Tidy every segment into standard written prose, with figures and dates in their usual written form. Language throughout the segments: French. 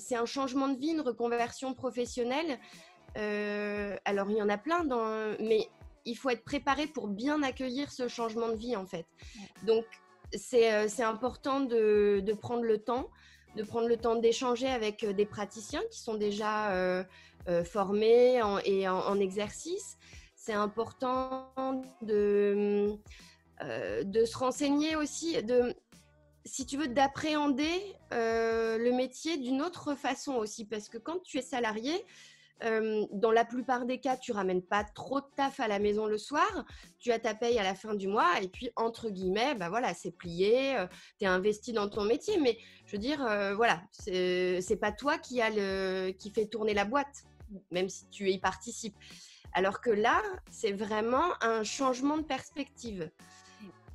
c'est un changement de vie, une reconversion professionnelle. Alors, il y en a plein, mais il faut être préparé pour bien accueillir ce changement de vie, en fait. Donc, c'est important de prendre le temps, d'échanger avec des praticiens qui sont déjà formés en exercice. C'est important de se renseigner aussi, si tu veux, d'appréhender le métier d'une autre façon aussi. Parce que quand tu es salarié, dans la plupart des cas, tu ramènes pas trop de taf à la maison le soir, tu as ta paye à la fin du mois et puis, entre guillemets, bah voilà, c'est plié, tu es investi dans ton métier. Mais je veux dire, voilà, c'est pas toi qui fait tourner la boîte, même si tu y participes. Alors que là, c'est vraiment un changement de perspective.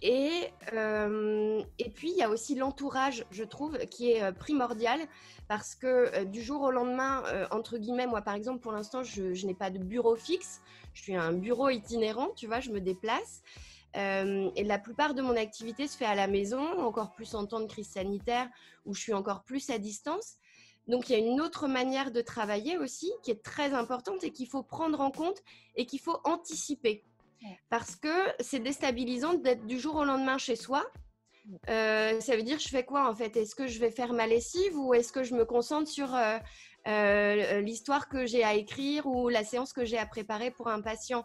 Et puis, il y a aussi l'entourage, je trouve, qui est primordial parce que du jour au lendemain, entre guillemets, moi, par exemple, pour l'instant, je n'ai pas de bureau fixe. Je suis un bureau itinérant, tu vois, je me déplace. Et la plupart de mon activité se fait à la maison, encore plus en temps de crise sanitaire où je suis encore plus à distance. Donc, il y a une autre manière de travailler aussi qui est très importante et qu'il faut prendre en compte et qu'il faut anticiper. Parce que c'est déstabilisant d'être du jour au lendemain chez soi. Ça veut dire, je fais quoi en fait? Est-ce que je vais faire ma lessive ou est-ce que je me concentre sur l'histoire que j'ai à écrire ou la séance que j'ai à préparer pour un patient?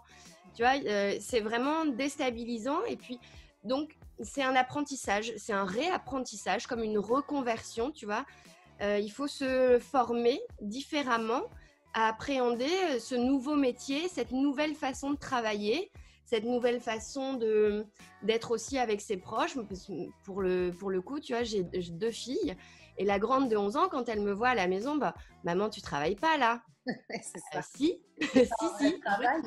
Tu vois, c'est vraiment déstabilisant. Et puis, donc, c'est un apprentissage, c'est un réapprentissage, comme une reconversion, tu vois. Il faut se former différemment à appréhender ce nouveau métier, cette nouvelle façon de travailler, cette nouvelle façon d'être aussi avec ses proches. Pour le coup, tu vois, j'ai 2 filles et la grande de 11 ans, quand elle me voit à la maison, bah, maman, tu travailles pas là. C'est ça. Si, C'est pas si, un vrai si. travail.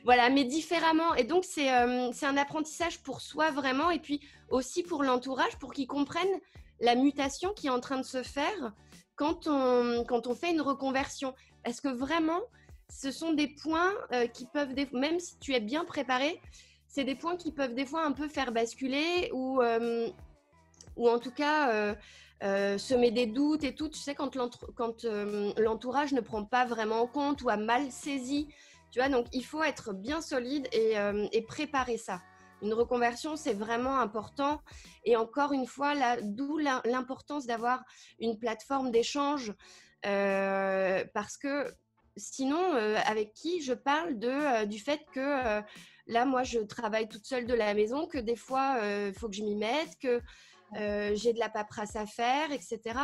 Voilà, mais différemment. Et donc, c'est un apprentissage pour soi vraiment et puis aussi pour l'entourage, pour qu'ils comprennent la mutation qui est en train de se faire quand on fait une reconversion. Parce que vraiment, ce sont des points qui peuvent, même si tu es bien préparé, c'est des points qui peuvent des fois un peu faire basculer ou en tout cas semer des doutes et tout. Tu sais, quand l'entourage ne prend pas vraiment en compte ou a mal saisi. Tu vois, donc il faut être bien solide et préparer ça. Une reconversion, c'est vraiment important. Et encore une fois, d'où l'importance d'avoir une plateforme d'échange parce que sinon, avec qui je parle du fait que là, moi, je travaille toute seule de la maison, que des fois, il faut que je m'y mette, que j'ai de la paperasse à faire, etc.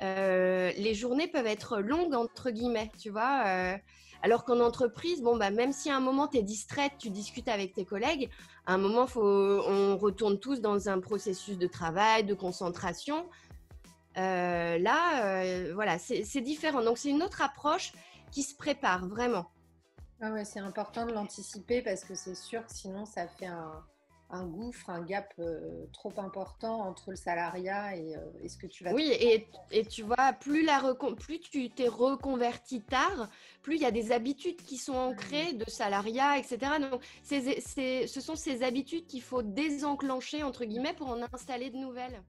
Les journées peuvent être longues, entre guillemets, tu vois. Alors qu'en entreprise, bon, bah, même si à un moment tu es distraite, tu discutes avec tes collègues, à un moment, on retourne tous dans un processus de travail, de concentration. Là, voilà, c'est différent. Donc, c'est une autre approche qui se prépare vraiment. Ah ouais, c'est important de l'anticiper parce que c'est sûr que sinon ça fait un gouffre, un gap trop important entre le salariat et ce que tu vas Oui, trouver. et tu vois, plus tu t'es reconverti tard, plus il y a des habitudes qui sont ancrées de salariat, etc. Donc, ce sont ces habitudes qu'il faut désenclencher, entre guillemets, pour en installer de nouvelles.